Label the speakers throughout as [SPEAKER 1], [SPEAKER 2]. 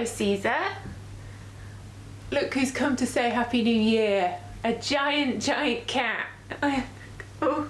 [SPEAKER 1] Hello, Caesar. Look who's come to say Happy New Year. A giant cat. Oh.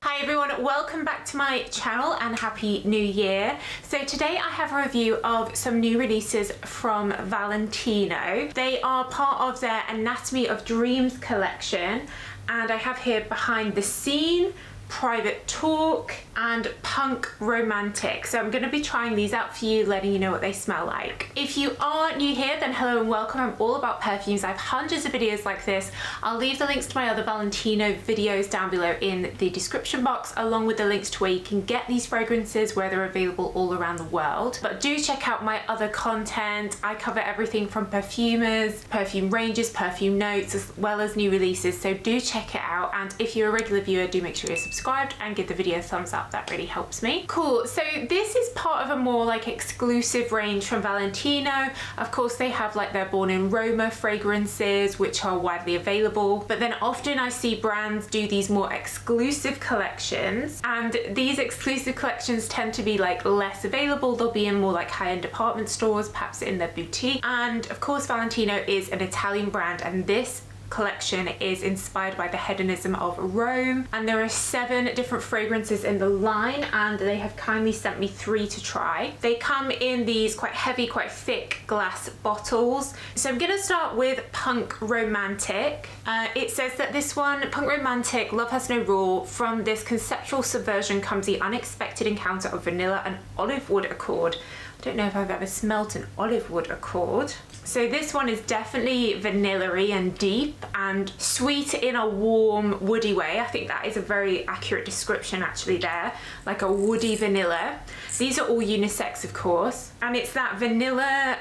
[SPEAKER 1] Hi everyone, welcome back to my channel and Happy New Year. So today I have a review of some new releases from Valentino. They are part of their Anatomy of Dreams collection, and I have here Behind the Scene, Private Talk, and Punk Romantic. So I'm going to be trying these out for you, letting you know what they smell like. If you are new here, then hello and welcome. I'm all about perfumes. I have hundreds of videos like this. I'll leave the links to my other Valentino videos down below in the description box, along with the links to where you can get these fragrances, where they're available all around the world. But do check out my other content. I cover everything from perfumers, perfume ranges, perfume notes, as well as new releases. So do check it out. And if you're a regular viewer, do make sure you're subscribed and give the video a thumbs up. That really helps me. Cool. So this is part of a more like exclusive range from Valentino. Of course, they have like their Born in Roma fragrances, which are widely available, but then often I see brands do these more exclusive collections, and these exclusive collections tend to be like less available. They'll be in more like high-end department stores, perhaps in their boutique. And of course, Valentino is an Italian brand, and this collection is inspired by the hedonism of Rome, and there are 7 different fragrances in the line, and they have kindly sent me 3 to try. They come in these quite heavy, quite thick glass bottles. So I'm gonna start with Punk Romantic. It says that this one, Punk Romantic, love has no rule. From this conceptual subversion comes the unexpected encounter of vanilla and olive wood accord. I don't know if I've ever smelt an olive wood accord. So this one is definitely vanilla-y and deep and sweet in a warm, woody way. I think that is a very accurate description actually there, like a woody vanilla. These are all unisex, of course, and it's that vanilla,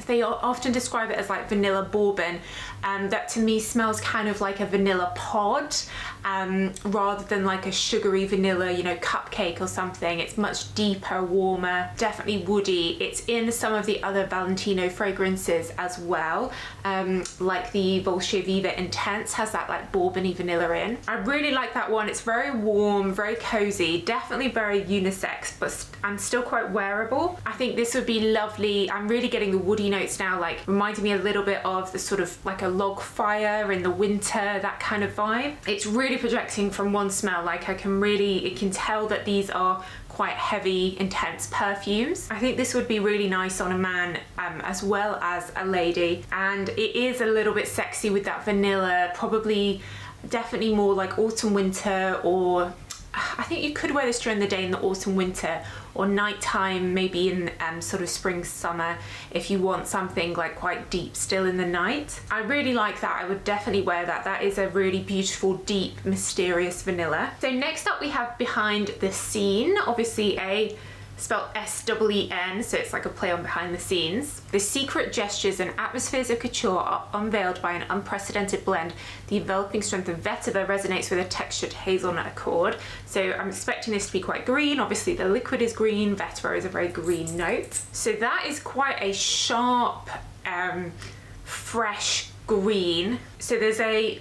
[SPEAKER 1] they often describe it as like vanilla bourbon, that to me smells kind of like a vanilla pod, rather than like a sugary vanilla, you know, cupcake or something. It's much deeper, warmer, definitely woody. It's in some of the other Valentino fragrances as well, like the Volsce Viva Intense has that like bourbon-y vanilla in. I really like that one. It's very warm, very cozy, definitely very unisex, but and still quite wearable. I think this would be lovely. I'm really getting the woody notes now, like reminding me a little bit of the sort of like a log fire in the winter, that kind of vibe. It's really projecting from one smell. Like I can tell that these are quite heavy, intense perfumes. I think this would be really nice on a man as well as a lady, and it is a little bit sexy with that vanilla, probably definitely more like autumn winter, or I think you could wear this during the day in the autumn winter, or nighttime maybe in sort of spring summer if you want something like quite deep still in the night. I really like that. I would definitely wear that. That is a really beautiful, deep, mysterious vanilla. So next up we have Behind the Scene, obviously spelled S-E-E-N, so it's like a play on behind the scenes. The secret gestures and atmospheres of couture are unveiled by an unprecedented blend. The enveloping strength of vetiver resonates with a textured hazelnut accord. So I'm expecting this to be quite green. Obviously the liquid is green, vetiver is a very green note. So that is quite a sharp, fresh green. So there's a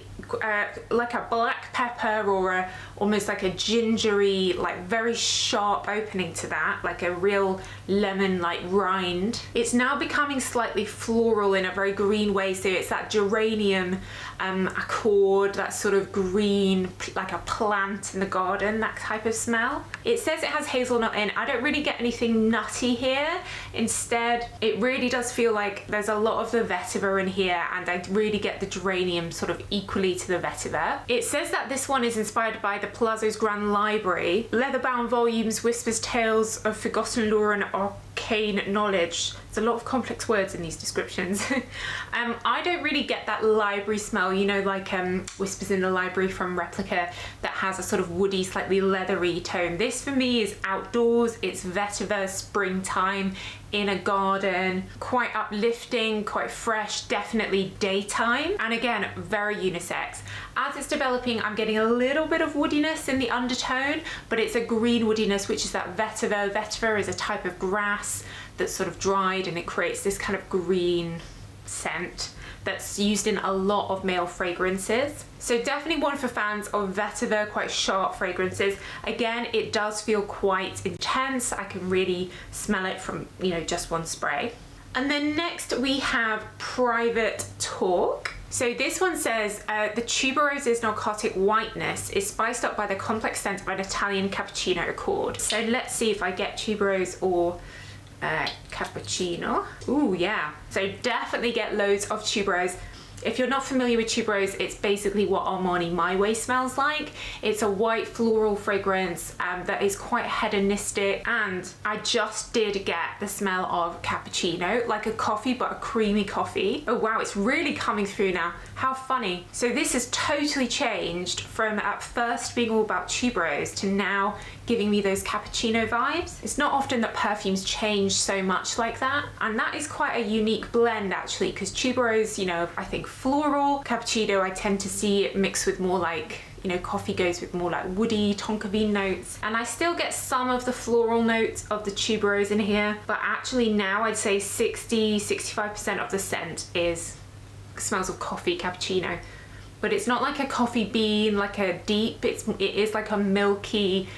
[SPEAKER 1] like a black pepper or almost like a gingery, like very sharp opening to that, like a real lemon like rind. It's now becoming slightly floral in a very green way, so it's that geranium accord, that sort of green, like a plant in the garden, that type of smell. It says it has hazelnut in. I don't really get anything nutty here. Instead, it really does feel like there's a lot of the vetiver in here, and I really get the geranium sort of equally to the vetiver. It says that this one is inspired by the Palazzo's Grand Library. Leather-bound volumes, whispers tales of forgotten lore and arcane knowledge. There's a lot of complex words in these descriptions. I don't really get that library smell, you know, like Whispers in the Library from Replica, that has a sort of woody, slightly leathery tone. This for me is outdoors, it's vetiver, springtime, in a garden, quite uplifting, quite fresh, definitely daytime, and again, very unisex. As it's developing, I'm getting a little bit of woodiness in the undertone, but it's a green woodiness, which is that vetiver. Vetiver is a type of grass that's sort of dried, and it creates this kind of green scent. that's used in a lot of male fragrances. So definitely one for fans of vetiver, quite sharp fragrances. Again, it does feel quite intense. I can really smell it from, you know, just one spray. And then next we have Private Talk. So this one says, the tuberoses narcotic whiteness is spiced up by the complex scent of an Italian cappuccino accord. So let's see if I get tuberose or cappuccino. Ooh, yeah. So definitely get loads of tuberose. If you're not familiar with tuberose, it's basically what Armani My Way smells like. It's a white floral fragrance that is quite hedonistic, and I just did get the smell of cappuccino, like a coffee, but a creamy coffee. Oh wow, it's really coming through now. How funny. So this has totally changed from at first being all about tuberose to now giving me those cappuccino vibes. It's not often that perfumes change so much like that, and that is quite a unique blend actually, because tuberose, you know, I think floral. Cappuccino I tend to see it mixed with more like, you know, coffee goes with more like woody tonka bean notes, and I still get some of the floral notes of the tuberose in here, but actually now I'd say 60-65% of the scent smells of coffee, cappuccino. But it's not like a coffee bean, like a deep, it is like a milky,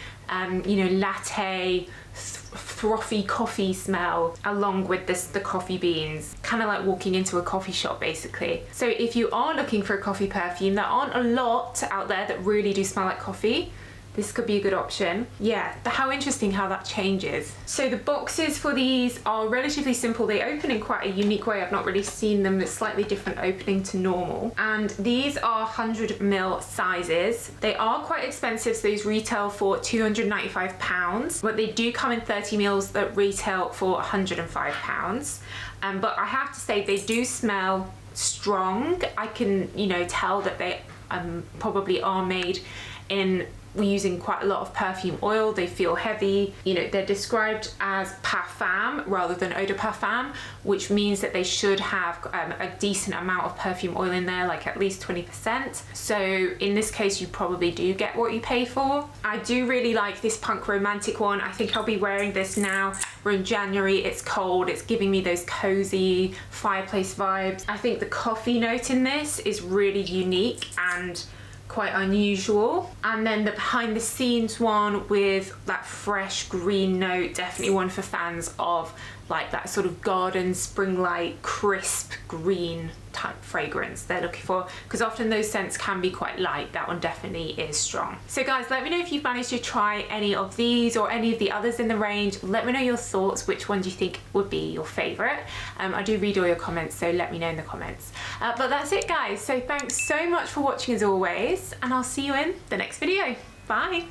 [SPEAKER 1] you know, latte, frothy coffee smell along with the coffee beans, kind of like walking into a coffee shop basically. So if you are looking for a coffee perfume, there aren't a lot out there that really do smell like coffee. This could be a good option. Yeah, how interesting how that changes. So the boxes for these are relatively simple. They open in quite a unique way. I've not really seen them. It's slightly different opening to normal. And these are 100ml sizes. They are quite expensive. So these retail for £295, but they do come in 30mls that retail for £105. But I have to say they do smell strong. I can, you know, tell that they probably are made in we're using quite a lot of perfume oil. They feel heavy. You know, they're described as parfum rather than eau de parfum, which means that they should have a decent amount of perfume oil in there, like at least 20%. So in this case, you probably do get what you pay for. I do really like this punk romantic one. I think I'll be wearing this now. We're in January, it's cold. It's giving me those cozy fireplace vibes. I think the coffee note in this is really unique and quite unusual. And then the behind the scenes one with that fresh green note, definitely one for fans of like that sort of garden spring light crisp green type fragrance they're looking for, because often those scents can be quite light. That one definitely is strong. So guys, let me know if you've managed to try any of these or any of the others in the range. Let me know your thoughts. Which one do you think would be your favorite? I do read all your comments, so let me know in the comments. But that's it guys, so thanks so much for watching as always, and I'll see you in the next video. Bye.